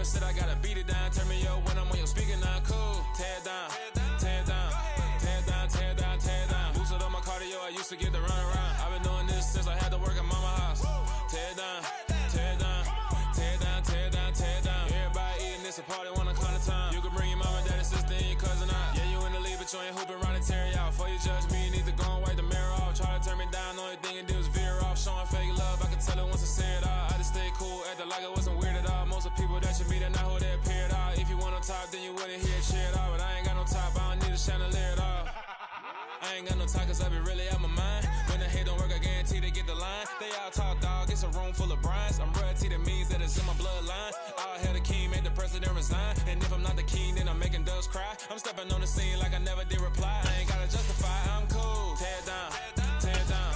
rapper said I gotta beat it down. Turn me up when I'm on your speaker now. Cool. Tear it down. Tear it down. Tear it down. Tear it down. Tear it down. Boosted up my cardio. I used to get the run around. I've been doing this since I had to work at mama house. Tear it down. Tear it down. Tear it down. Tear it down. Tear it down. Everybody eating this a party one o'clock of time. You can bring your mama, daddy, sister, and your cousin out. Yeah, you in the league, but you ain't hooping around and tear out. Before you judge me, you need to go and wipe the mirror off. Try to turn me down, the only thing you do is veer off. Showing fake love, I can tell it once I say it all. I just stay cool, acting like it wasn't weird at all. Most of the people that you meet are not who they appear at all. If you want on top, then you wouldn't hear it cheer at all. But I ain't got no top, I don't need a chandelier at all. I ain't got no talk, cause I be really out my mind. When the hate don't work, I guarantee they get the line. They all talk, dog, it's a room full of brinds. I'm royalty, that means that it's in my bloodline. All hell the king, made the president resign. And if I'm not the king, then I'm making doves cry. I'm stepping on the scene like I never did reply. I ain't gotta justify, I'm cool. Tear it down, tear it down,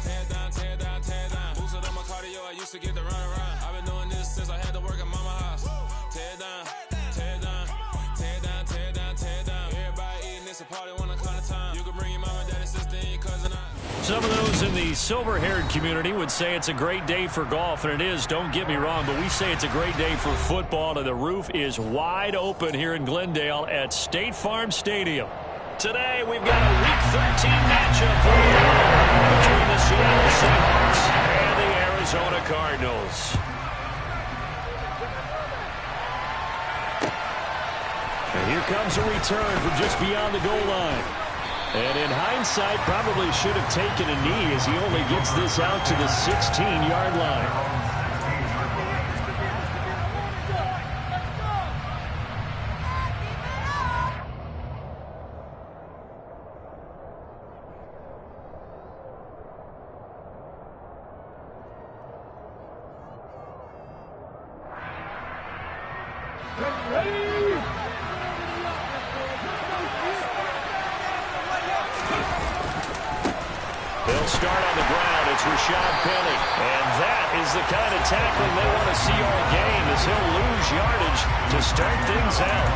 tear it down, tear it down, tear it down. Boosted up my cardio, I used to get the run around. I've been doing this since I had to work at mama house. Tear it down, tear it down, tear it down, tear it down, tear it down. Everybody eating this a party one o'clock of time. You can bring your mama, daddy, sister, and your cousin out. Some of those in the silver-haired community would say it's a great day for golf, and it is, don't get me wrong, but we say it's a great day for football, and the roof is wide open here in Glendale at State Farm Stadium. Today, we've got a Week 13 matchup for you between the Seattle Seahawks and the Arizona Cardinals. And here comes a return from just beyond the goal line. And in hindsight, probably should have taken a knee as he only gets this out to the 16-yard line. They'll start on the ground. It's Rashad Penny. And that is the kind of tackling they want to see all game, as he'll lose yardage to start things out.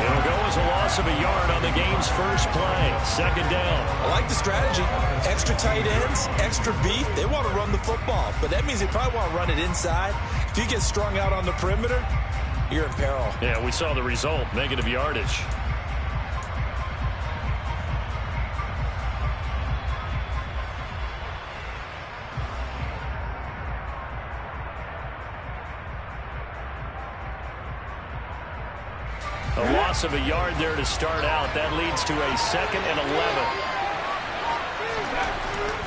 It'll go as a loss of a yard on the game's first play. Second down. I like the strategy. Extra tight ends, extra beef. They want to run the football, but that means they probably want to run it inside. If you get strung out on the perimeter, you're in peril. Yeah, we saw the result, negative yardage. A loss of a yard there to start out. That leads to a 2nd and 11.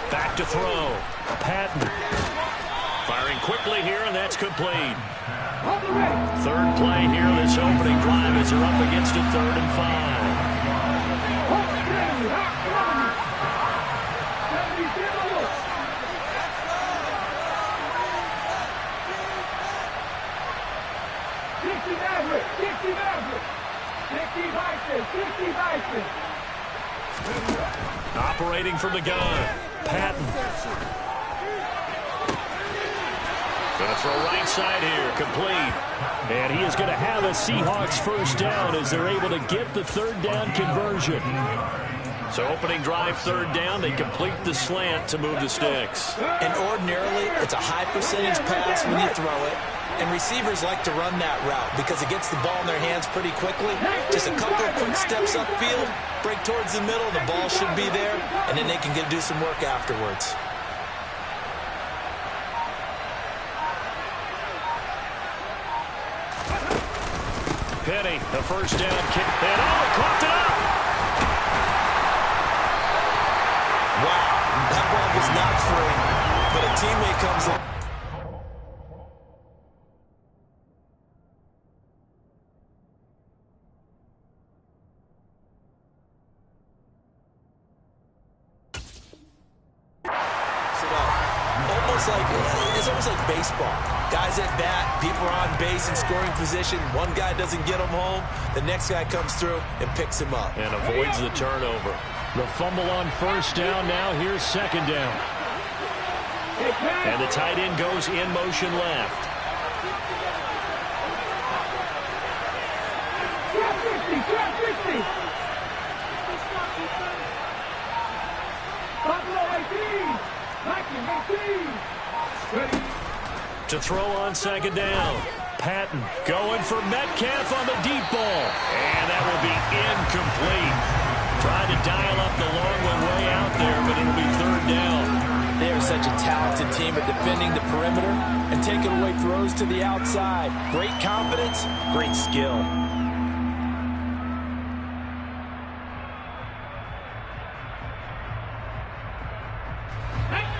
Back to throw. Patton. Firing quickly here, and that's complete. Third play here, this opening drive as they're up against a 3rd and 5. Operating from the gun, Patton. Going to throw right side here, complete. And he is going to have a Seahawks first down as they're able to get the 3rd down conversion. So opening drive, 3rd down, they complete the slant to move the sticks. And ordinarily, it's a high percentage pass when you throw it. And receivers like to run that route because it gets the ball in their hands pretty quickly. Just a couple of quick steps upfield, break towards the middle, the ball should be there, and then they can do some work afterwards. Penny, the first down kick. And he clocked it up! Wow, that ball was not free, but a teammate comes up. It's almost like baseball. Guys at bat, people are on base in scoring position. One guy doesn't get him home. The next guy comes through and picks him up. And avoids the turnover. The fumble on first down. Now here's 2nd down. And the tight end goes in motion left. To throw on 2nd down. Patton going for Metcalf on the deep ball. And that will be incomplete. Trying to dial up the long one way out there, but it'll be third down. They are such a talented team at defending the perimeter and taking away throws to the outside. Great confidence, great skill.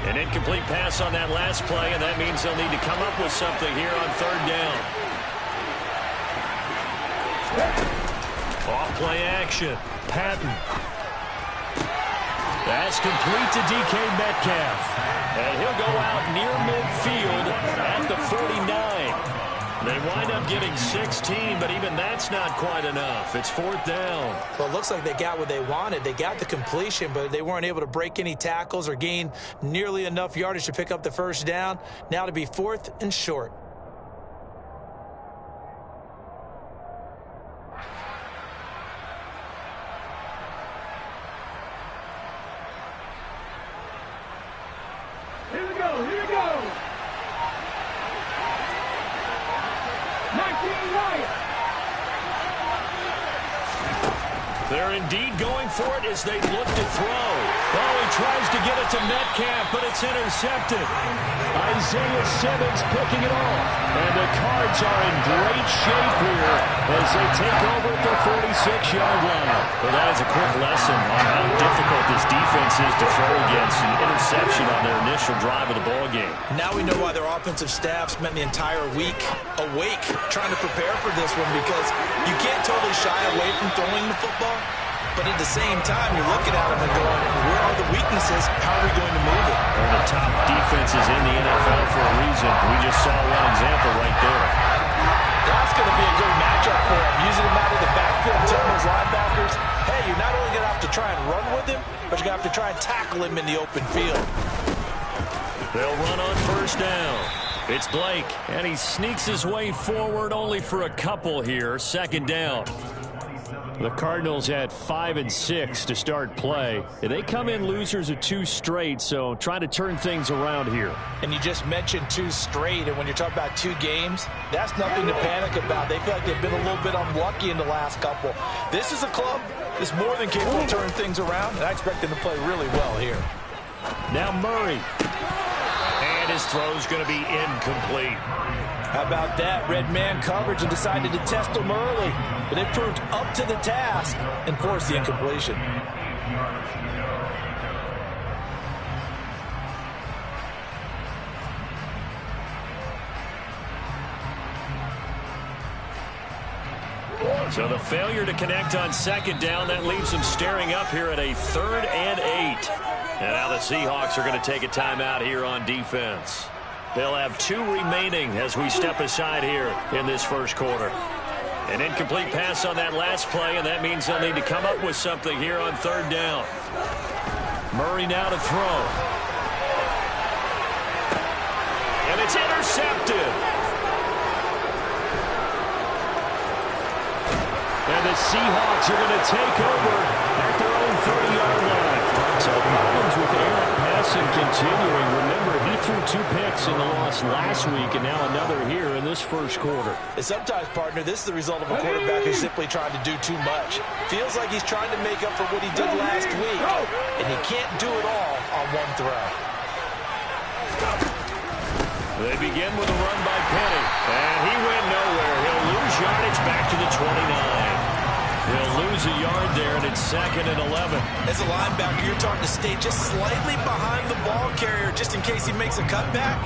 An incomplete pass on that last play, and that means they'll need to come up with something here on third down. Off play action. Patton. That's complete to DK Metcalf. And he'll go out near midfield at the 49. They wind up getting 16, but even that's not quite enough. It's fourth down. Well, it looks like they got what they wanted. They got the completion, but they weren't able to break any tackles or gain nearly enough yardage to pick up the first down. Now to be fourth and short. Here we go, here we go. 19 right. They're indeed going for it as they look to throw. Oh, he tries to get it to Metcalf, but it's intercepted. Isaiah Simmons picking it off. And the Cards are in great shape here as they take over at the 46-yard line. Well, that is a quick lesson on how difficult this defense is to throw against. An interception on their initial drive of the ballgame. Now we know why their offensive staff spent the entire week awake trying to prepare for this one, because you can't totally shy away from throwing the football, but at the same time you're looking at them and going, where are the weaknesses? How are we going to move it? They're the top defenses in the NFL for a reason. We just saw one example right there. That's going to be a good matchup for them. Using them out of the backfield, telling those linebackers, hey, you're not only going to have to try and run with him, but you're going to have to try and tackle him in the open field. They'll run on first down. It's Blake, and he sneaks his way forward only for a couple here. Second down. The Cardinals had 5 and 6 to start play. They come in losers of 2 straight, so trying to turn things around here. And you just mentioned 2 straight, and when you're talking about 2 games, that's nothing to panic about. They feel like they've been a little bit unlucky in the last couple. This is a club that's more than capable of turning things around, and I expect them to play really well here. Now Murray. And his throw's going to be incomplete. How about that? Red man coverage and decided to test them early. But they proved up to the task and forced the incompletion. So the failure to connect on second down, that leaves them staring up here at a 3rd and 8. And now the Seahawks are going to take a timeout here on defense. They'll have 2 remaining as we step aside here in this first quarter. An incomplete pass on that last play, and that means they'll need to come up with something here on third down. Murray now to throw. And it's intercepted. And the Seahawks are going to take over at their own 30-yard line. So problems with Aaron passing continuing. Remember, he threw 2 picks in the loss last week, and now another here in this first quarter. And sometimes, partner, this is the result of a quarterback who's simply trying to do too much. Feels like he's trying to make up for what he did last week, and he can't do it all on one throw. They begin with a run by Penny, and he went nowhere. He'll lose yardage back to the 29. He'll lose a yard there, and it's 2nd and 11. As a linebacker, you're taught to stay just slightly behind the ball carrier just in case he makes a cutback.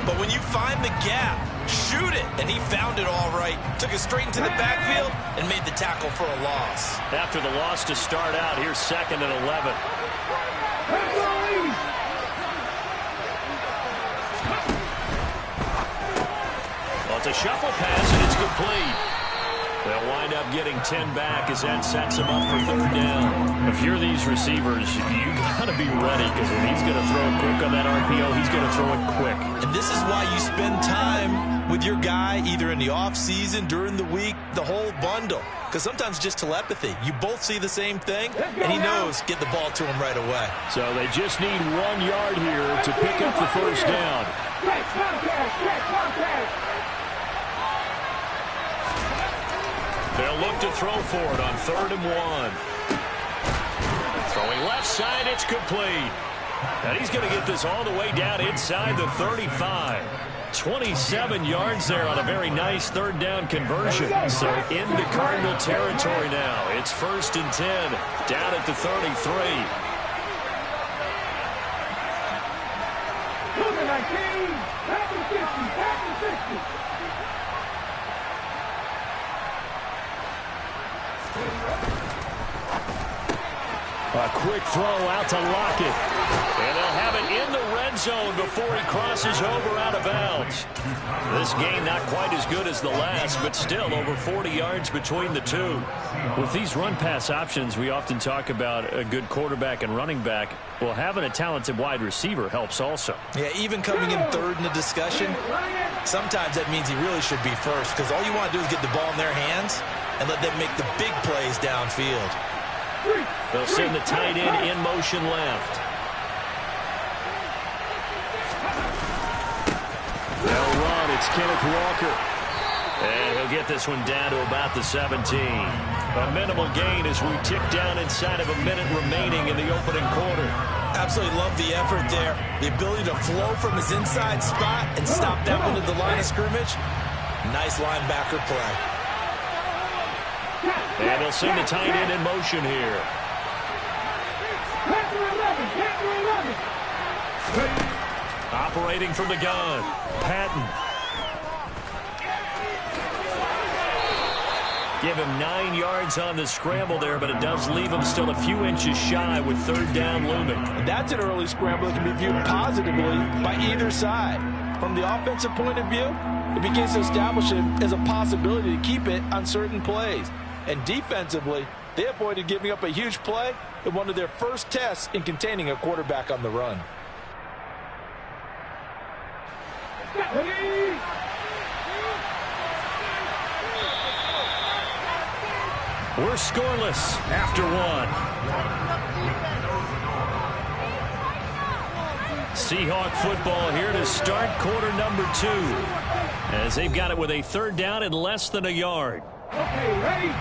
But when you find the gap, shoot it. And he found it all right. Took it straight into the backfield and made the tackle for a loss. After the loss to start out, here's 2nd and 11. Well, it's a shuffle pass, and it's complete. They'll wind up getting 10 back as that sets them up for third down. If you're these receivers, you got to be ready, because when he's going to throw quick on that RPO, he's going to throw it quick. And this is why you spend time with your guy either in the offseason, during the week, the whole bundle. Because sometimes just telepathy. You both see the same thing, and he knows get the ball to him right away. So they just need 1 yard here to pick up the first down. They'll look to throw for it on 3rd and 1. Throwing left side, it's complete. And he's going to get this all the way down inside the 35. 27 yards there on a very nice 3rd down conversion. So into Cardinal territory now. It's 1st and 10, down at the 33. A quick throw out to Lockett. And they'll have it in the red zone before he crosses over out of bounds. This game not quite as good as the last, but still over 40 yards between the two. With these run-pass options, we often talk about a good quarterback and running back. Well, having a talented wide receiver helps also. Yeah, even coming in 3rd in the discussion, sometimes that means he really should be first, because all you want to do is get the ball in their hands and let them make the big plays downfield. They'll send the tight end in motion left. They'll run. It's Kenneth Walker. And he'll get this one down to about the 17. A minimal gain as we tick down inside of a minute remaining in the opening quarter. Absolutely love the effort there. The ability to flow from his inside spot and stop that one at the line of scrimmage. Nice linebacker play. And they'll send the tight end in motion here. Operating from the gun, Patton. Give him 9 yards on the scramble there, but it does leave him still a few inches shy with 3rd down looming. And that's an early scramble that can be viewed positively by either side. From the offensive point of view, it begins to establish him as a possibility to keep it on certain plays. And defensively, they avoided giving up a huge play in one of their first tests in containing a quarterback on the run. We're scoreless after 1. Seahawk football here to start quarter number 2. As they've got it with a 3rd down and less than a yard. Okay, ready?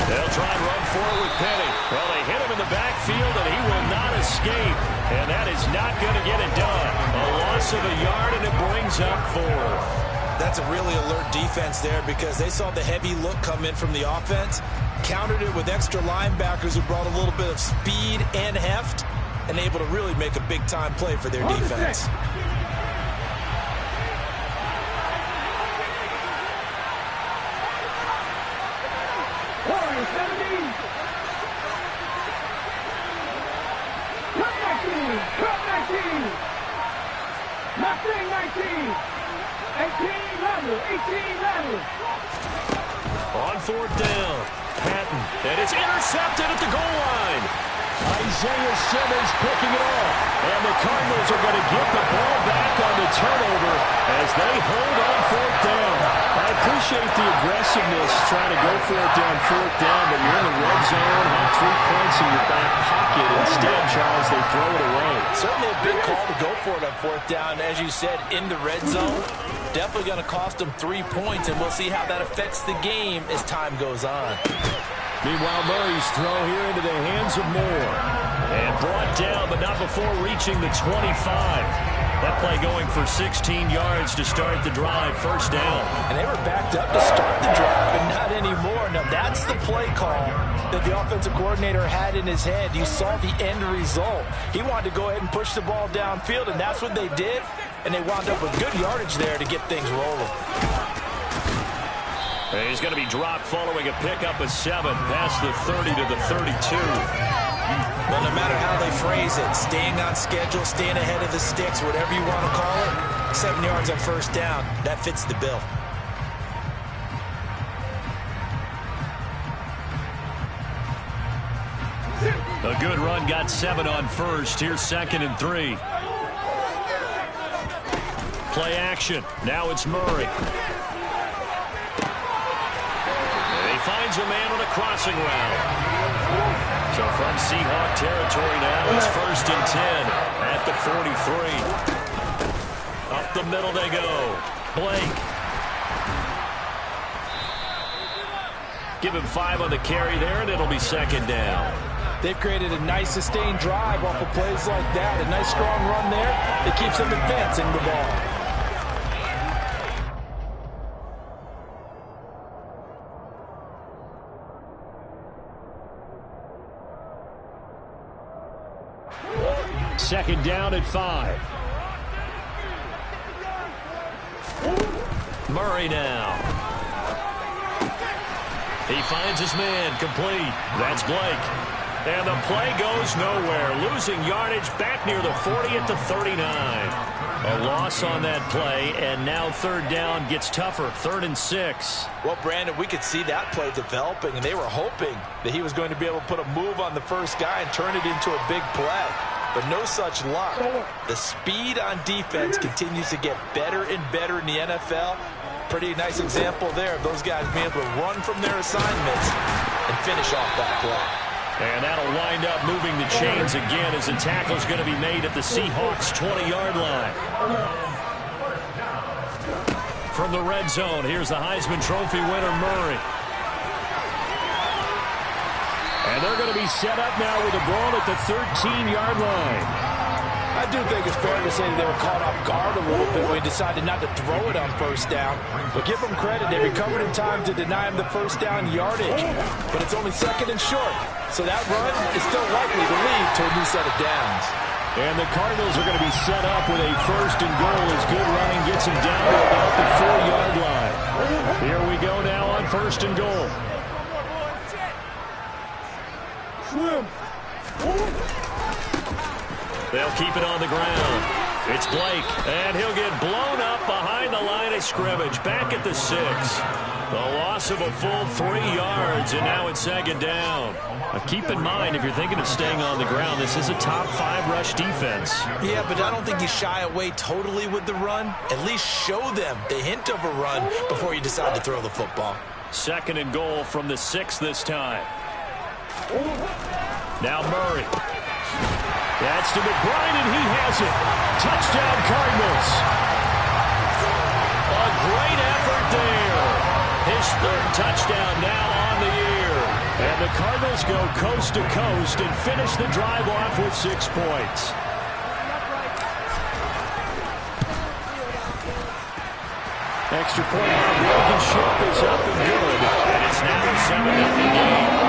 They'll try and run forward with Penny. Well, they hit him in the backfield, and he will not escape. And that is not going to get it done. A loss of a yard, and it brings up 4th. That's a really alert defense there because they saw the heavy look come in from the offense, countered it with extra linebackers who brought a little bit of speed and heft, and able to really make a big-time play for their defense. On 4th down, Patton, and it's intercepted at the goal line. Isaiah Simmons picking it off, and the Cardinals are going to get the ball back on the turnover as they hold on 4th down. I appreciate the aggressiveness trying to go for it down 4th down, but you're in the red zone, have 3 points in your back pocket. Instead, Charles, they throw it away. Certainly a big call to go for it on 4th down. As you said, in the red zone, definitely going to cost them 3 points, and we'll see how that affects the game as time goes on. Meanwhile, Murray's throw here into the hands of Moore. And brought down, but not before reaching the 25. That play going for 16 yards to start the drive, 1st down. And they were backed up to start the drive, but not anymore. Now, that's the play call that the offensive coordinator had in his head. You saw the end result. He wanted to go ahead and push the ball downfield, and that's what they did. And they wound up with good yardage there to get things rolling. He's going to be dropped following a pickup of 7 past the 30 to the 32. Well, no matter how they phrase it, staying on schedule, staying ahead of the sticks, whatever you want to call it, 7 yards on 1st down, that fits the bill. A good run got 7 on 1st. Here's 2nd and 3. Play action. Now it's Murray. finds a man on a crossing route. So from Seahawk territory now, it's 1st and 10 at the 43. Up the middle they go. Blake. Give him 5 on the carry there, and it'll be 2nd down. They've created a nice sustained drive off of plays like that. A nice strong run there that keeps them advancing the ball. Second down at 5. Murray now. He finds his man, complete. That's Blake. And the play goes nowhere. Losing yardage back near the 40 at the 39. A loss on that play, and now 3rd down gets tougher. 3rd and 6. Well, Brandon, we could see that play developing, and they were hoping that he was going to be able to put a move on the first guy and turn it into a big play. But no such luck. The speed on defense continues to get better and better in the NFL. Pretty nice example there of those guys being able to run from their assignments and finish off that play. And that'll wind up moving the chains again as the tackle's going to be made at the Seahawks' 20-yard line. From the red zone, here's the Heisman Trophy winner, Murray. And they're going to be set up now with the ball at the 13-yard line. I do think it's fair to say that they were caught off guard a little bit when they decided not to throw it on 1st down. But give them credit, they recovered in time to deny him the 1st down yardage. But it's only 2nd and short, so that run is still likely to lead to a new set of downs. And the Cardinals are going to be set up with a 1st and goal as good running gets him down to about the 4-yard line. Here we go now on 1st and goal. They'll keep it on the ground. It's Blake, and he'll get blown up behind the line of scrimmage, back at the 6. The loss of a full 3 yards, and now it's 2nd down. Now keep in mind, if you're thinking of staying on the ground, this is a top 5 rush defense. Yeah, but I don't think you shy away totally with the run. At least show them the hint of a run before you decide to throw the football. 2nd and goal from the 6 this time. Now Murray. That's to McBride, and he has it. Touchdown, Cardinals. A great effort there. His 3rd touchdown now on the year. And the Cardinals go coast to coast and finish the drive off with 6 points. Extra point by Blankenship is up and good. And it's now a 7-0 game.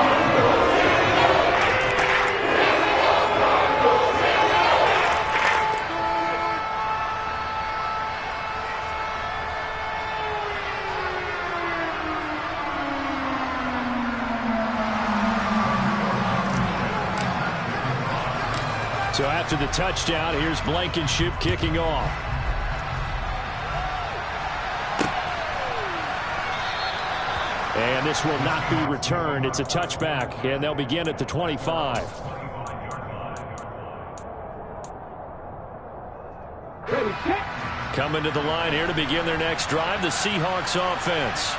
So after the touchdown, here's Blankenship kicking off. And this will not be returned. It's a touchback, and they'll begin at the 25. Coming to the line here to begin their next drive, the Seahawks offense.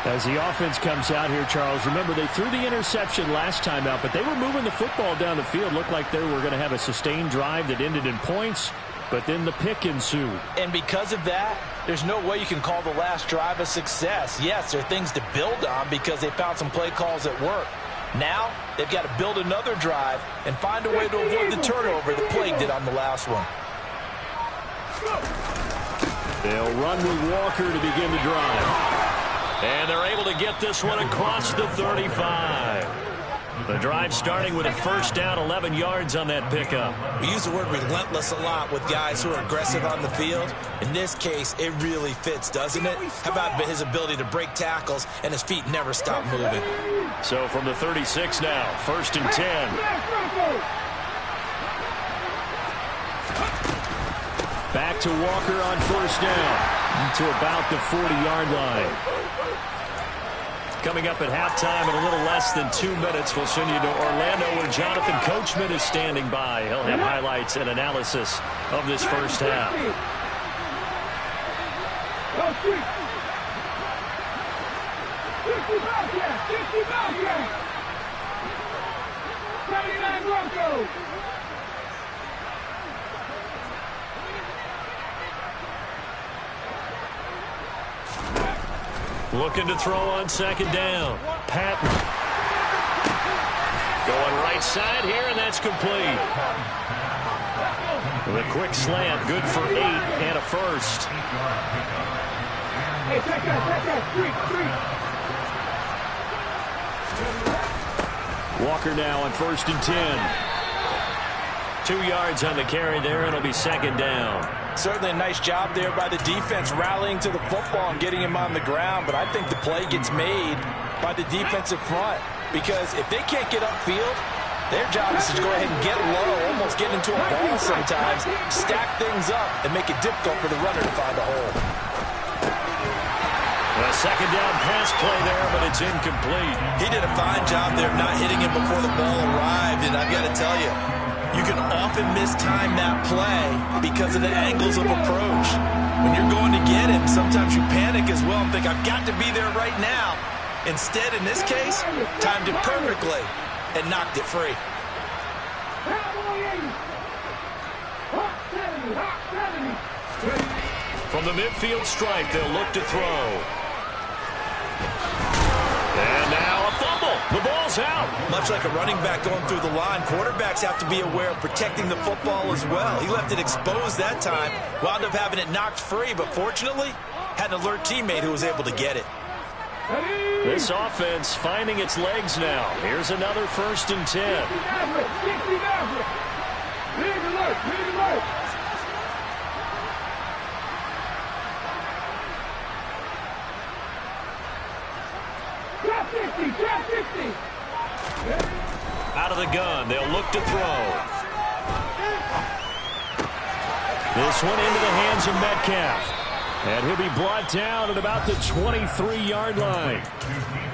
As the offense comes out here, Charles, remember they threw the interception last time out, but they were moving the football down the field. Looked like they were going to have a sustained drive that ended in points, but then the pick ensued. And because of that, there's no way you can call the last drive a success. Yes, there are things to build on because they found some play calls that work. Now, they've got to build another drive and find a way to avoid the turnover that plagued it on the last one. They'll run with Walker to begin the drive. And they're able to get this one across the 35. The drive starting with a 1st down, 11 yards on that pickup. We use the word relentless a lot with guys who are aggressive on the field. In this case, it really fits, doesn't it? How about his ability to break tackles and his feet never stop moving? So from the 36 now, 1st and 10. Back to Walker on 1st down to about the 40-yard line. Coming up at halftime in a little less than 2 minutes, we'll send you to Orlando where Jonathan Coachman is standing by. He'll have highlights and analysis of this first half. Looking to throw on second down. Patton. Going right side here, and that's complete. With a quick slant, good for 8 and a first. Hey, check that, street. Walker now on 1st and 10. 2 yards on the carry there, and it'll be second down. Certainly a nice job there by the defense rallying to the football and getting him on the ground, but I think the play gets made by the defensive front because if they can't get upfield, their job is to go ahead and get low, almost get into a ball sometimes, stack things up, and make it difficult for the runner to find a hole. A second down pass play there, but it's incomplete. He did a fine job there of not hitting him before the ball arrived, and I've got to tell you, you can often mistime that play because of the angles of approach. When you're going to get him, sometimes you panic as well and think, I've got to be there right now. Instead, in this case, timed it perfectly and knocked it free. From the midfield stripe, they'll look to throw. And now a fumble. The ball's out. Much like a running back going through the line, quarterbacks have to be aware of protecting the football as well. He left it exposed that time, wound up having it knocked free, but fortunately, had an alert teammate who was able to get it. This offense finding its legs now. Here's another 1st and 10. Out of the gun, they'll look to throw. This one into the hands of Metcalf. And he'll be brought down at about the 23-yard line.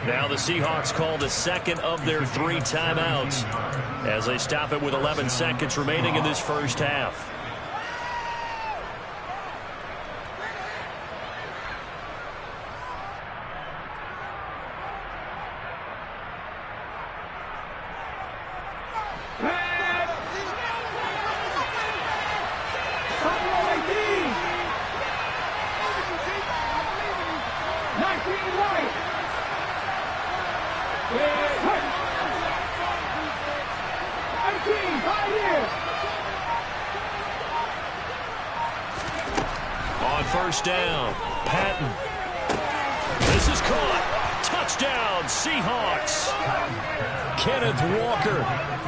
Now the Seahawks call the second of their 3 timeouts as they stop it with 11 seconds remaining in this first half. On first down, Patton. This is caught. Touchdown, Seahawks. Kenneth Walker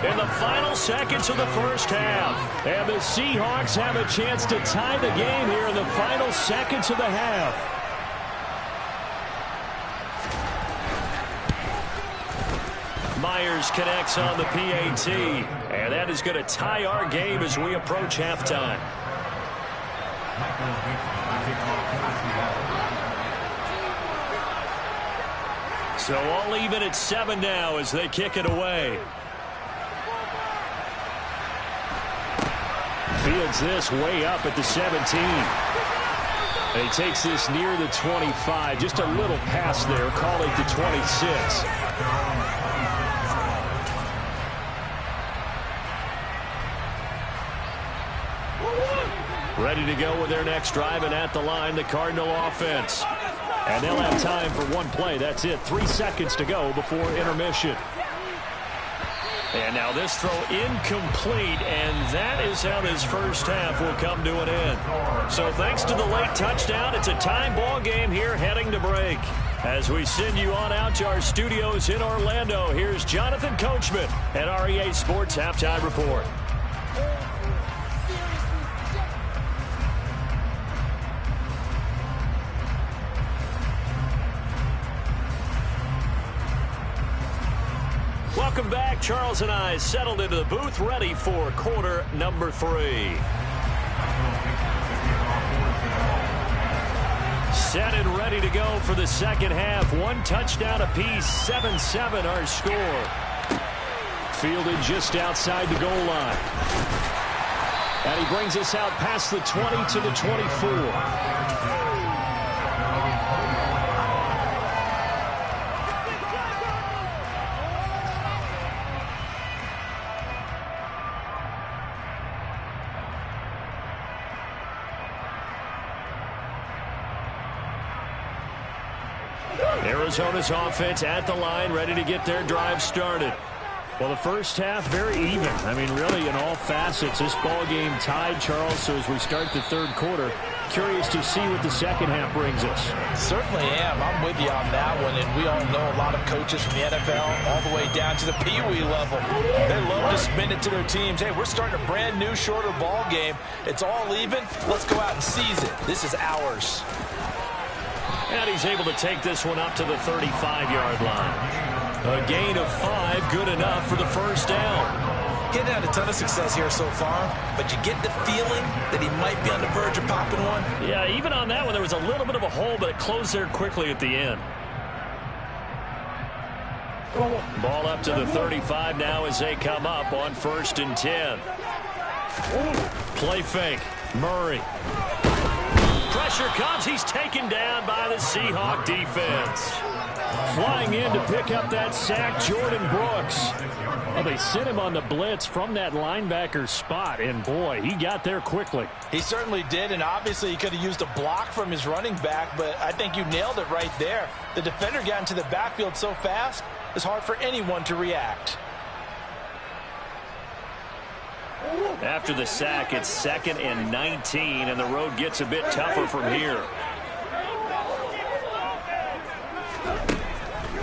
in the final seconds of the first half. And the Seahawks have a chance to tie the game here in the final seconds of the half. Myers connects on the PAT. And that is going to tie our game as we approach halftime. So all even at 7 now as they kick it away. Fields this way up at the 17. And he takes this near the 25. Just a little pass there. Call it the 26. Ready to go with their next drive, and at the line, the Cardinal offense. And they'll have time for one play. That's it. 3 seconds to go before intermission. And now this throw incomplete, and that is how this first half will come to an end. So thanks to the late touchdown, it's a tie ball game here heading to break. As we send you on out to our studios in Orlando, here's Jonathan Coachman at REA Sports Halftime Report. Welcome back. Charles and I settled into the booth, ready for quarter number 3. Set and ready to go for the second half. 1 touchdown apiece, 7-7 our score. Fielded just outside the goal line. And he brings us out past the 20 to the 24. Arizona's offense at the line, ready to get their drive started. Well, the first half, very even. I mean, really, in all facets, this ball game tied, Charles. So as we start the third quarter, curious to see what the second half brings us. Certainly am. I'm with you on that one. And we all know a lot of coaches from the NFL all the way down to the Pee-wee level. They love to spin it to their teams. Hey, we're starting a brand new, shorter ball game. It's all even. Let's go out and seize it. This is ours. And he's able to take this one up to the 35-yard line. A gain of 5, good enough for the first down. He had a ton of success here so far, but you get the feeling that he might be on the verge of popping one. Yeah, even on that one, there was a little bit of a hole, but it closed there quickly at the end. Ball up to the 35 now as they come up on 1st and 10. Play fake. Murray. Pressure comes. He's taken down by the Seahawk defense. Flying in to pick up that sack, Jordan Brooks. Well, they sent him on the blitz from that linebacker spot, and boy, he got there quickly. He certainly did, and obviously he could have used a block from his running back, but I think you nailed it right there. The defender got into the backfield so fast, it's hard for anyone to react. After the sack, it's 2nd and 19, and the road gets a bit tougher from here.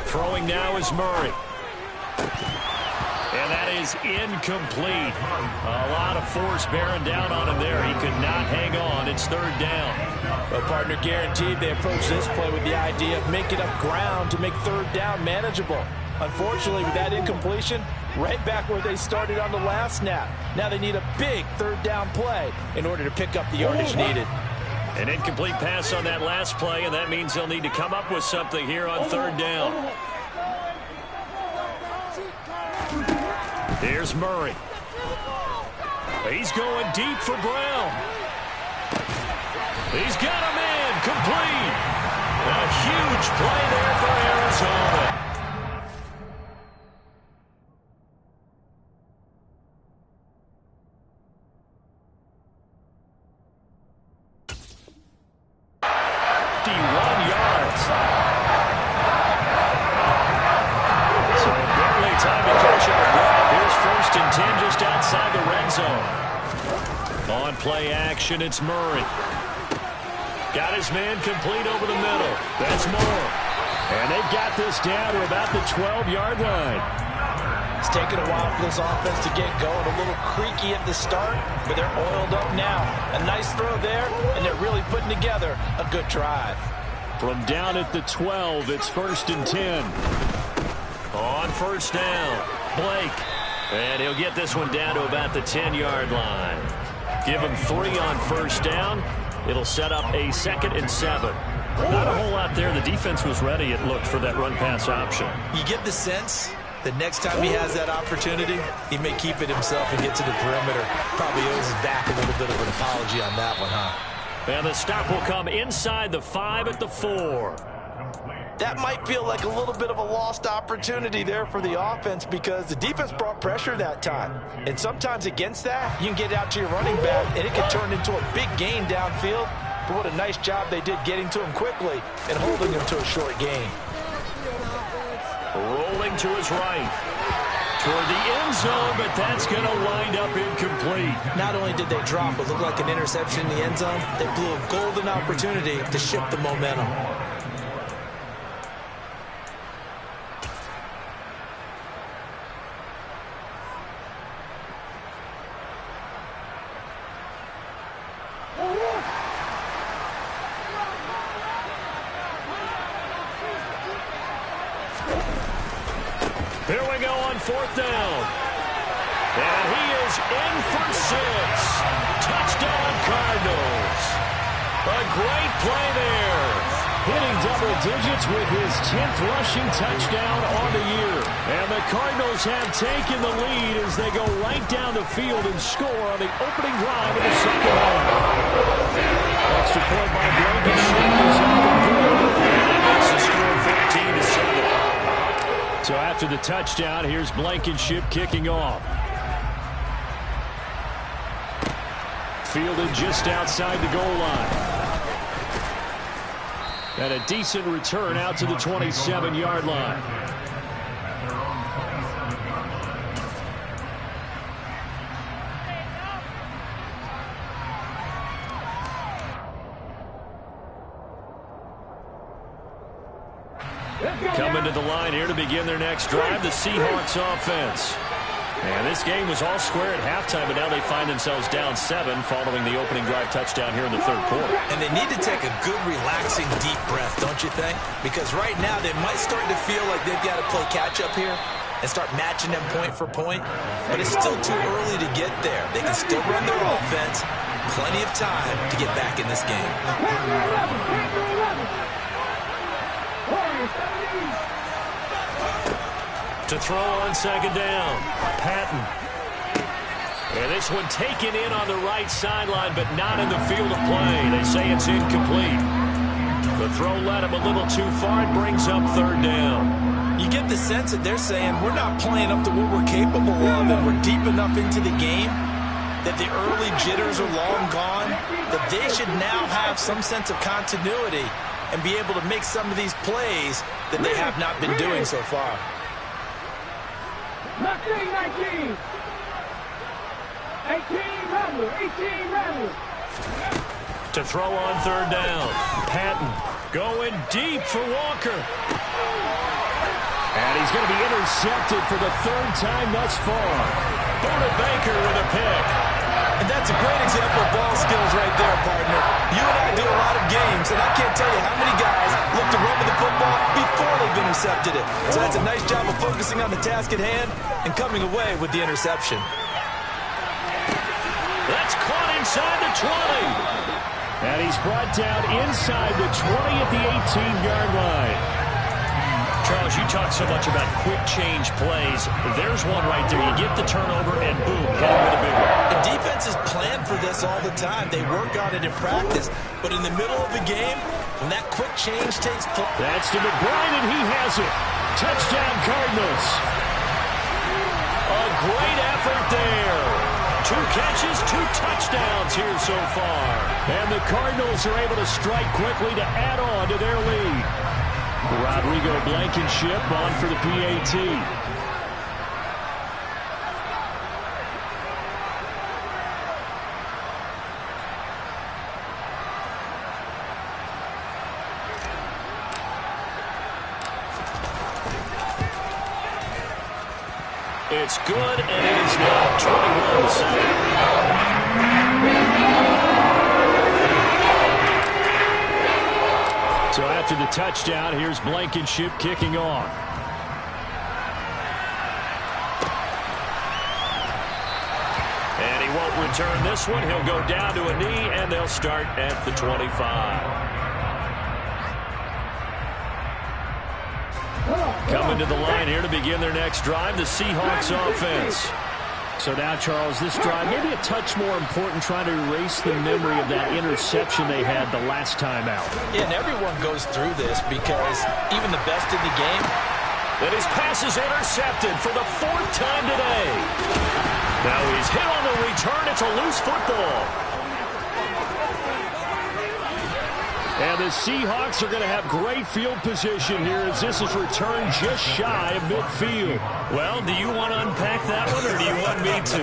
Throwing now is Murray. And that is incomplete. A lot of force bearing down on him there. He could not hang on. It's 3rd down. Well, partner, guaranteed they approach this play with the idea of making up ground to make 3rd down manageable. Unfortunately, with that incompletion, right back where they started on the last snap. Now they need a big 3rd down play in order to pick up the yardage needed. An incomplete pass on that last play, and that means they'll need to come up with something here on 3rd down. Here's Murray. He's going deep for Brown. He's got a man complete. A huge play there for Arizona. Play action, it's Murray. Got his man complete over the middle. That's more. And they've got this down to about the 12-yard line. It's taken a while for this offense to get going. A little creaky at the start, but they're oiled up now. A nice throw there, and they're really putting together a good drive. From down at the 12, it's 1st and 10. On 1st down, Blake. And he'll get this one down to about the 10-yard line. Give him 3 on 1st down. It'll set up a 2nd and 7. Not a whole lot there. The defense was ready, it looked, for that run-pass option. You get the sense that next time he has that opportunity, he may keep it himself and get to the perimeter. Probably owes his back a little bit of an apology on that one, huh? And the stop will come inside the 5 at the 4. That might feel like a little bit of a lost opportunity there for the offense because the defense brought pressure that time. And sometimes against that, you can get out to your running back, and it can turn into a big gain downfield. But what a nice job they did getting to him quickly and holding him to a short gain. Rolling to his right. Toward the end zone, but that's going to wind up incomplete. Not only did they drop what looked like an interception in the end zone, they blew a golden opportunity to shift the momentum. Here we go on 4th down. And he is in for 6. Touchdown, Cardinals. A great play there. Hitting double digits with his 10th rushing touchdown on the year. And the Cardinals have taken the lead as they go right down the field and score on the opening drive of the second half. Extra point by Blankenship is up and good. And that makes the score 14-7. So after the touchdown, here's Blankenship kicking off. Fielded just outside the goal line. And a decent return out to the 27-yard line. Coming to the line here to begin their next drive, the Seahawks offense. And this game was all square at halftime, but now they find themselves down 7 following the opening drive touchdown here in the third quarter. And they need to take a good, relaxing, deep breath, don't you think? Because right now they might start to feel like they've got to play catch-up here and start matching them point for point. But it's still too early to get there. They can still run their offense. Plenty of time to get back in this game. To throw on second down, Patton. And this one taken in on the right sideline, but not in the field of play. They say it's incomplete. The throw led him a little too far. It brings up third down. You get the sense that they're saying we're not playing up to what we're capable of, and we're deep enough into the game that the early jitters are long gone, that they should now have some sense of continuity and be able to make some of these plays that they have not been doing so far. 19. 18 Randall. To throw on third down, Patton going deep for Walker. And he's going to be intercepted for the third time thus far. Buda Baker with a pick. And that's a great example of ball skills right there, partner. You and I do a lot of games, and I can't tell you how many guys look to run with the football before they've intercepted it. So that's a nice job of focusing on the task at hand and coming away with the interception. That's caught inside the 20. And he's brought down inside the 20 at the 18-yard line. Charles, you talk so much about quick change plays. There's one right there. You get the turnover, and boom, hit him with a big one. The defenses plan for this all the time. They work on it in practice. But in the middle of the game, when that quick change takes place... That's to McBride, and he has it. Touchdown, Cardinals. A great effort there. 2 catches, 2 touchdowns here so far. And the Cardinals are able to strike quickly to add on to their lead. Rodrigo Blankenship on for the PAT. It's good, and it is now 21-7. So after the touchdown, here's Blankenship kicking off. And he won't return this one. He'll go down to a knee, and they'll start at the 25. Coming to the line here to begin their next drive, the Seahawks offense. So now, Charles, this drive maybe a touch more important, trying to erase the memory of that interception they had the last time out. Yeah, and everyone goes through this because even the best in the game. And his pass is intercepted for the 4th time today. Now he's hit on the return. It's a loose football. And the Seahawks are going to have great field position here as this is returned just shy of midfield. Well, do you want to unpack that one, or do you want me to?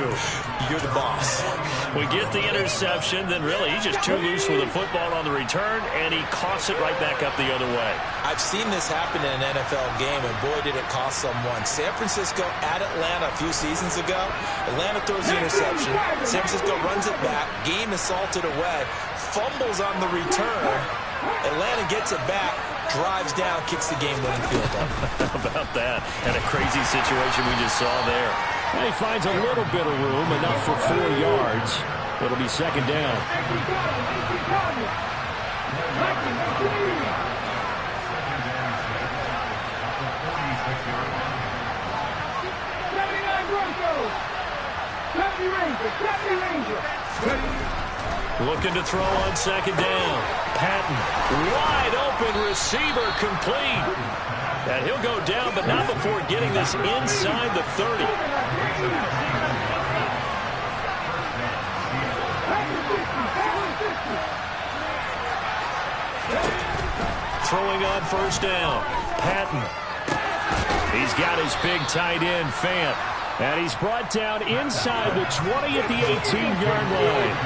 You're the boss. We get the interception, then really he's just too loose with the football on the return, and he coughs it right back up the other way. I've seen this happen in an NFL game, and boy, did it cost someone. San Francisco at Atlanta a few seasons ago. Atlanta throws the interception. San Francisco runs it back. Game is salted away. Fumbles on the return. Atlanta gets it back, drives down, kicks the game-winning field goal. How about that? And a crazy situation we just saw there. And he finds a little bit of room, enough for 4 yards. It'll be second down. Looking to throw on second down. Patton, wide open receiver, complete. And he'll go down, but not before getting this inside the 30. throwing on first down. Patton. He's got his big tight end, Fant. And he's brought down inside the 20 at the 18-yard line.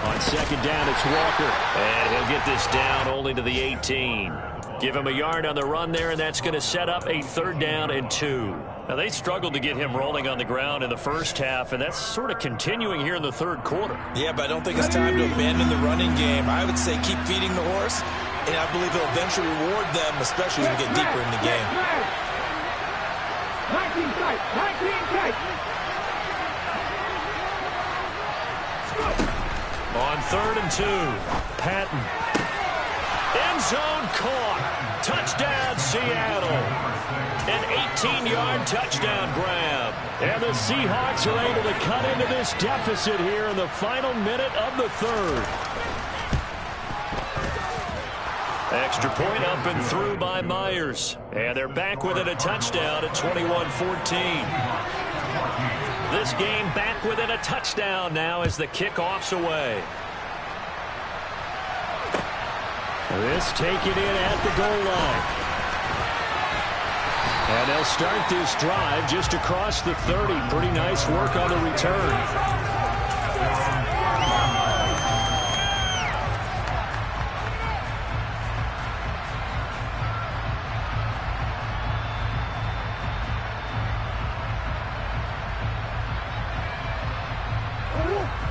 On second down, it's Walker. And he'll get this down only to the 18. Give him a yard on the run there, and that's going to set up a 3rd down and 2. Now, they struggled to get him rolling on the ground in the first half, and that's sort of continuing here in the 3rd quarter. Yeah, but I don't think it's time to abandon the running game. I would say keep feeding the horse, and I believe he'll eventually reward them, especially as we get deeper in the game. 19 tight, 19 tight. On 3rd and 2, Patton. End zone caught. Touchdown, Seattle. An 18-yard touchdown grab. And the Seahawks are able to cut into this deficit here in the final minute of the 3rd. Extra point up and through by Myers. And they're back within a touchdown at 21-14. This game back within a touchdown now as the kickoff's away. This taken in at the goal line. And they'll start this drive just across the 30. Pretty nice work on the return.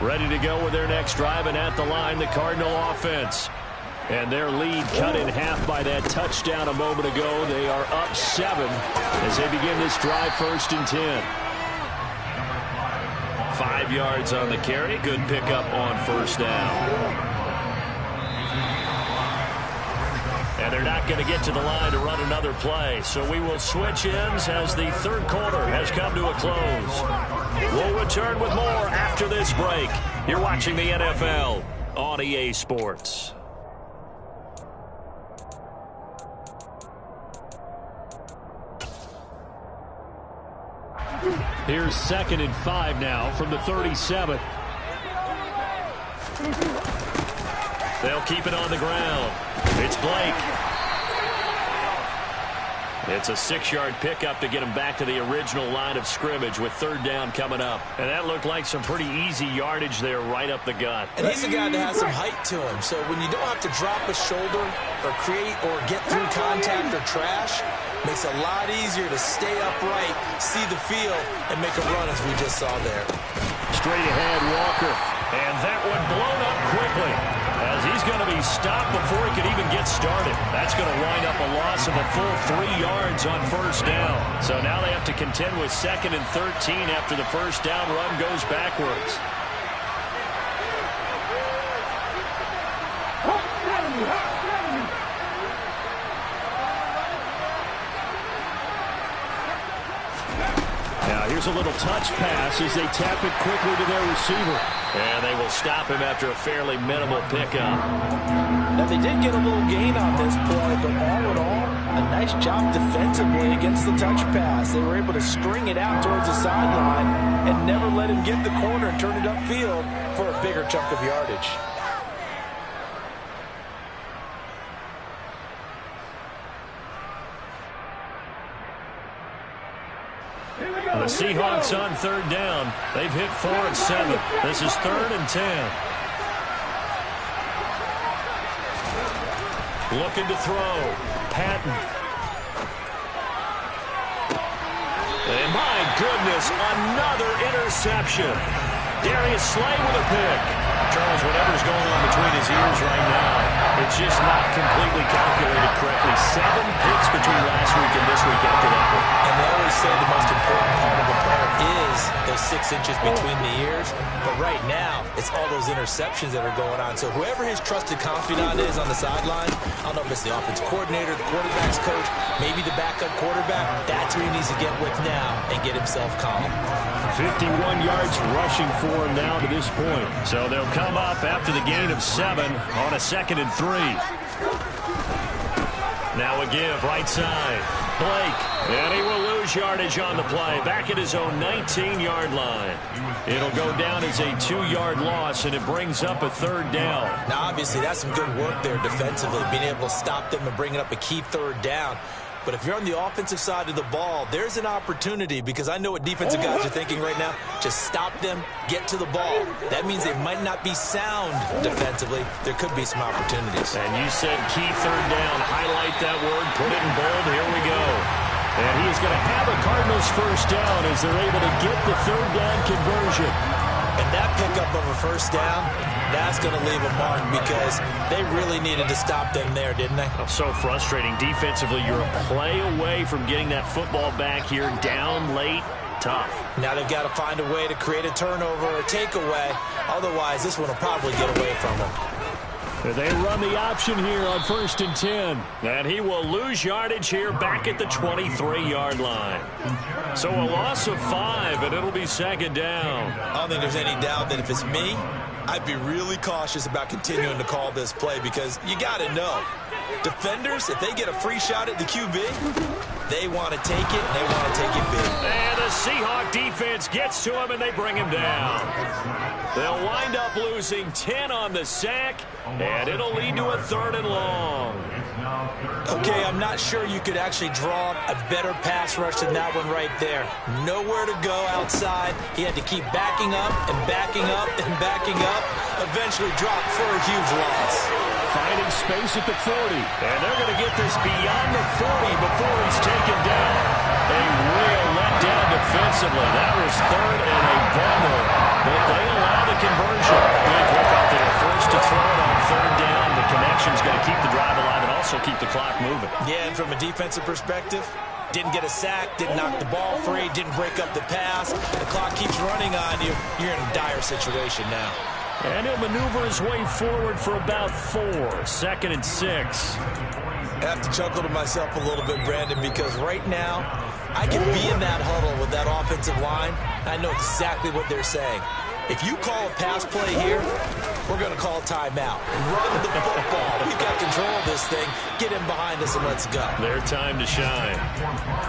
Ready to go with their next drive, and at the line, the Cardinal offense. And their lead cut in half by that touchdown a moment ago. They are up 7 as they begin this drive, 1st and 10. 5 yards on the carry. Good pickup on 1st down. And they're not going to get to the line to run another play. So we will switch ends as the 3rd quarter has come to a close. We'll return with more after this break. You're watching the NFL on EA Sports. Here's 2nd and 5 now from the 37. They'll keep it on the ground. It's Blake. It's a 6-yard pickup to get him back to the original line of scrimmage with 3rd down coming up. And that looked like some pretty easy yardage there right up the gut. And he's a guy that has some height to him. So when you don't have to drop a shoulder or create or get through contact or trash, makes it a lot easier to stay upright, see the field, and make a run as we just saw there. Straight ahead, Walker. And that one blown up quickly as he's going to be stopped before he could even get started. That's going to wind up a loss of a full 3 yards on 1st down. So now they have to contend with 2nd and 13 after the 1st down run goes backwards. Now here's a little touch pass as they tap it quickly to their receiver. And they will stop him after a fairly minimal pickup. Now they did get a little gain on this play, but all in all, a nice job defensively against the touch pass. They were able to string it out towards the sideline and never let him get the corner and turn it upfield for a bigger chunk of yardage. The Seahawks on 3rd down. They've hit 4 and 7. This is 3rd and 10. Looking to throw. Patton. And my goodness, another interception. Darius Slay with a pick. Charles, whatever's going on between his ears right now, it's just not completely calculated correctly. 7 picks between last week and this week after that one. And they always say the most important part of a player is those 6 inches between the ears. But right now, it's all those interceptions that are going on. So whoever his trusted confidant is on the sideline, I don't know if it's the offense coordinator, the quarterback's coach, maybe the backup quarterback, that's who he needs to get with now and get himself calm. 51 yards rushing for him now to this point. So they'll come up after the gain of 7 on a 2nd and 3. Now a give, right side. Blake, and he will lose yardage on the play. Back at his own 19-yard line. It'll go down as a 2-yard loss, and it brings up a 3rd down. Now, obviously, that's some good work there defensively, being able to stop them and bringing up a key 3rd down. But if you're on the offensive side of the ball, there's an opportunity, because I know what defensive guys are thinking right now. Just stop them, get to the ball. That means they might not be sound defensively. There could be some opportunities. And you said key 3rd down. Highlight that word. Put it in bold. Here we go. And he is going to have a Cardinals 1st down as they're able to get the 3rd down conversion. And that pickup of a 1st down, that's going to leave a mark, because they really needed to stop them there, didn't they? So frustrating. Defensively, you're a play away from getting that football back here, down late. Tough. Now they've got to find a way to create a turnover or a takeaway. Otherwise, this one will probably get away from them. They run the option here on 1st and 10. And he will lose yardage here back at the 23-yard line. So a loss of 5, and it'll be 2nd down. I don't think there's any doubt that if it's me, I'd be really cautious about continuing to call this play, because you got to know, defenders, if they get a free shot at the QB, they want to take it, and they want to take it big. And the Seahawk defense gets to him, and they bring him down. They'll wind up losing 10 on the sack, and it'll lead to a 3rd and long. Okay, I'm not sure you could actually draw a better pass rush than that one right there. Nowhere to go outside. He had to keep backing up and backing up and backing up. Eventually dropped for a huge loss. Finding space at the 40. And they're going to get this beyond the 40 before he's taken down. A real letdown defensively. That was 3rd and a bummer. But they allow the conversion. Good hook up there. Forced to throw it on 3rd down. The connection's going to keep the drive alive and also keep the clock moving. Yeah, and from a defensive perspective, didn't get a sack, didn't knock the ball free, didn't break up the pass. The clock keeps running on you. You're in a dire situation now. And he'll maneuver his way forward for about 4. 2nd and 6. I have to chuckle to myself a little bit, Brandon, because right now I can be in that huddle with that offensive line. I know exactly what they're saying. If you call a pass play here, we're going to call timeout. Run the football. We've got control of this thing. Get him behind us and let's go. Their time to shine.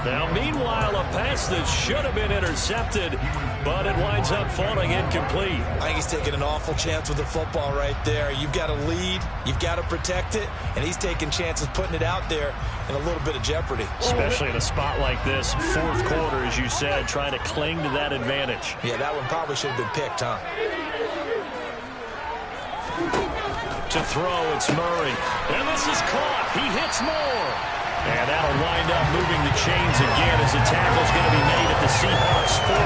Now, meanwhile, a pass that should have been intercepted, but it winds up falling incomplete. I think he's taking an awful chance with the football right there. You've got to lead. You've got to protect it. And he's taking chances putting it out there in a little bit of jeopardy. Especially in a spot like this, 4th quarter, as you said, trying to cling to that advantage. Yeah, that one probably should have been picked, huh? To throw, it's Murray. And this is caught. He hits Moore. And that'll wind up moving the chains again as the tackle's going to be made at the Seahawks 40.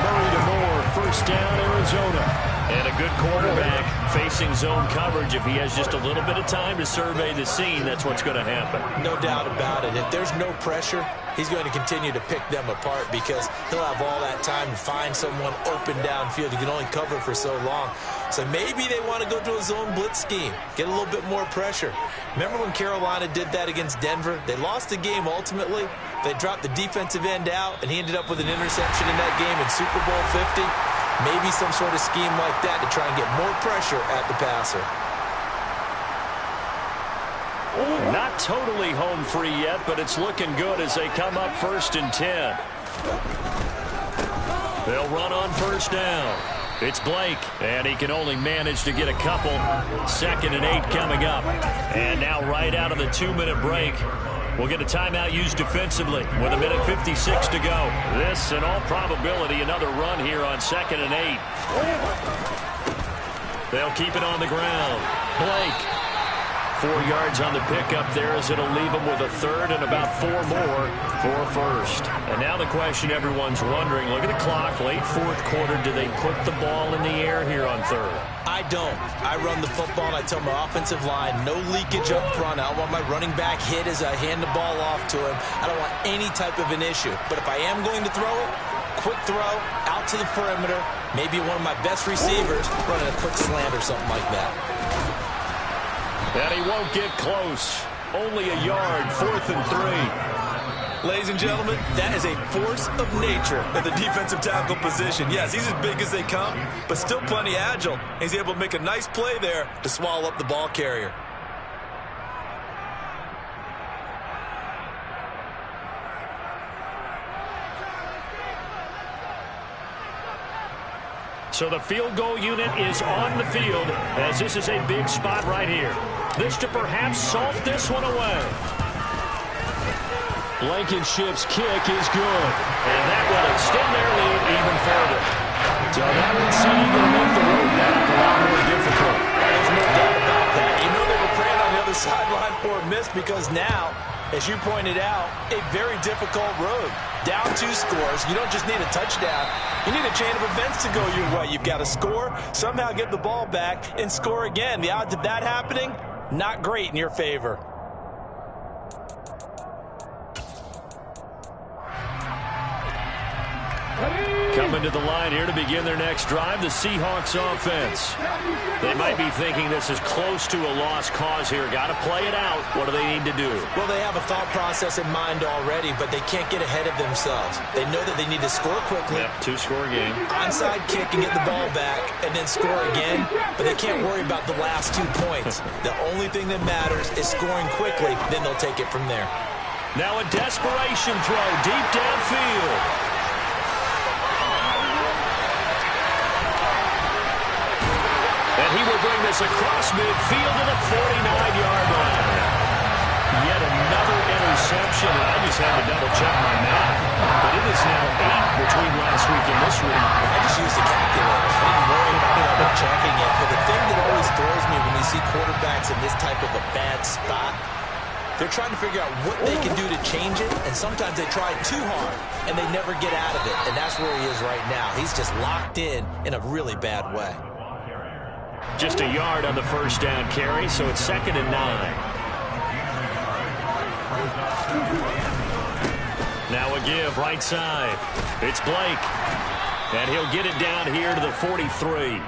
Murray to Moore, 1st down, Arizona. And a good quarterback facing zone coverage. If he has just a little bit of time to survey the scene, that's what's going to happen. No doubt about it. If there's no pressure, he's going to continue to pick them apart, because he'll have all that time to find someone open downfield. He can only cover for so long. So maybe they want to go to a zone blitz scheme, get a little bit more pressure. Remember when Carolina did that against Denver? They lost the game ultimately. They dropped the defensive end out, and he ended up with an interception in that game in Super Bowl 50. Maybe some sort of scheme like that to try and get more pressure at the passer. Not totally home free yet, but it's looking good as they come up 1st and 10. They'll run on 1st down. It's Blake, and he can only manage to get a couple. 2nd and 8 coming up. And now right out of the 2-minute break, we'll get a timeout used defensively with 1:56 to go. This, in all probability, another run here on 2nd and 8. They'll keep it on the ground. Blake. 4 yards on the pickup there as it'll leave him with a 3rd and about 4 more for a 1st. And now the question everyone's wondering, look at the clock, late 4th quarter, do they put the ball in the air here on 3rd? I don't. I run the football, and I tell my offensive line, no leakage up front. I don't want my running back hit as I hand the ball off to him. I don't want any type of an issue. But if I am going to throw it, quick throw, out to the perimeter, maybe one of my best receivers running a quick slant or something like that. And he won't get close. Only a yard, 4th and 3. Ladies and gentlemen, that is a force of nature at the defensive tackle position. Yes, he's as big as they come, but still plenty agile. He's able to make a nice play there to swallow up the ball carrier. So the field goal unit is on the field as this is a big spot right here. This to perhaps salt this one away. Blankenship's kick is good. And that will extend their lead even further. So that one's going to make the road back a lot more difficult. There's no doubt about that. You know they were praying on the other sideline for a miss because now, as you pointed out, a very difficult road. Down 2 scores. You don't just need a touchdown. You need a chain of events to go your way. You've got to score, somehow get the ball back, and score again. The odds of that happening, not great in your favor. Coming to the line here to begin their next drive, the Seahawks offense. They might be thinking this is close to a lost cause here. Got to play it out. What do they need to do? Well, they have a thought process in mind already, but they can't get ahead of themselves. They know that they need to score quickly. Yep, 2-score game. Onside kick and get the ball back and then score again, but they can't worry about the last 2 points. The only thing that matters is scoring quickly, then they'll take it from there. Now a desperation throw deep downfield. And he will bring this across midfield to the 49-yard line. Yet another interception. I just had to double-check my math. But it is now 8 between last week and this week. I just used the calculator. I didn't worry about double-checking it. But the thing that always throws me when you see quarterbacks in this type of a bad spot, they're trying to figure out what they can do to change it, and sometimes they try too hard, and they never get out of it. And that's where he is right now. He's just locked in a really bad way. Just a yard on the first down carry, so it's 2nd and 9. Now a give, right side. It's Blake. And he'll get it down here to the 43.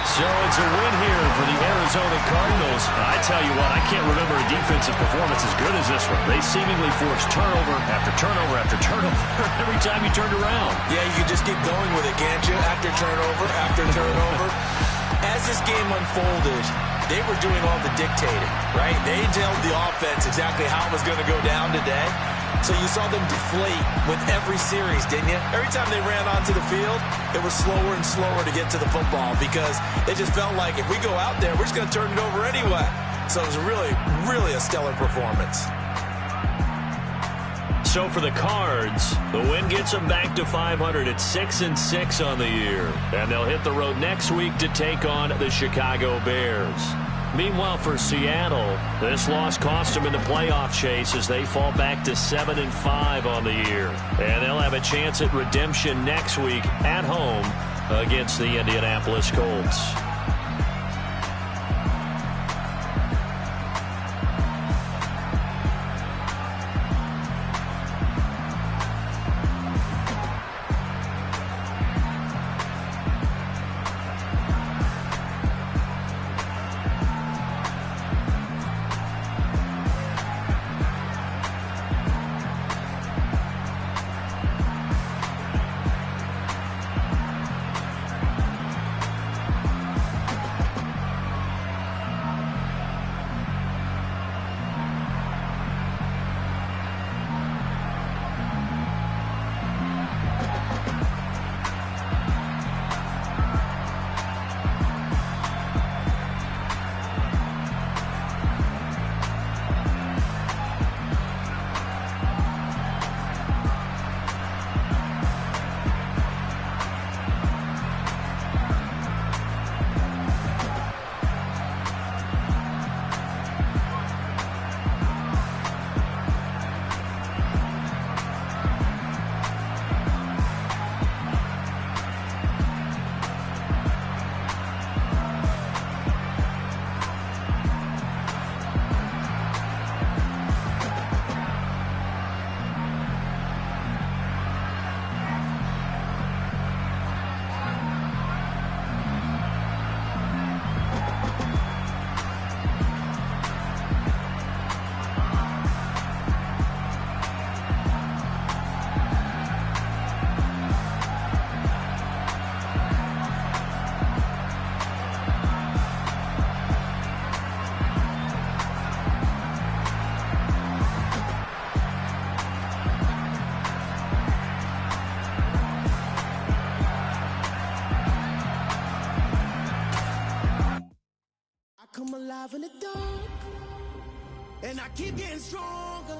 So it's a win here for the Arizona Cardinals. I tell you what, I can't remember a defensive performance as good as this one. They seemingly forced turnover after turnover after turnover every time you turned around. Yeah, you can just keep going with it, can't you? After turnover, after turnover. As this game unfolded, they were doing all the dictating, right? They told the offense exactly how it was going to go down today. So you saw them deflate with every series, didn't you? Every time they ran onto the field, it was slower and slower to get to the football because it just felt like if we go out there, we're just going to turn it over anyway. So it was really, really a stellar performance. So for the Cards, the win gets them back to 500 at 6-6 on the year. And they'll hit the road next week to take on the Chicago Bears. Meanwhile, for Seattle, this loss cost them in the playoff chase as they fall back to 7-5 on the year. And they'll have a chance at redemption next week at home against the Indianapolis Colts. come alive in the dark, and I keep getting stronger.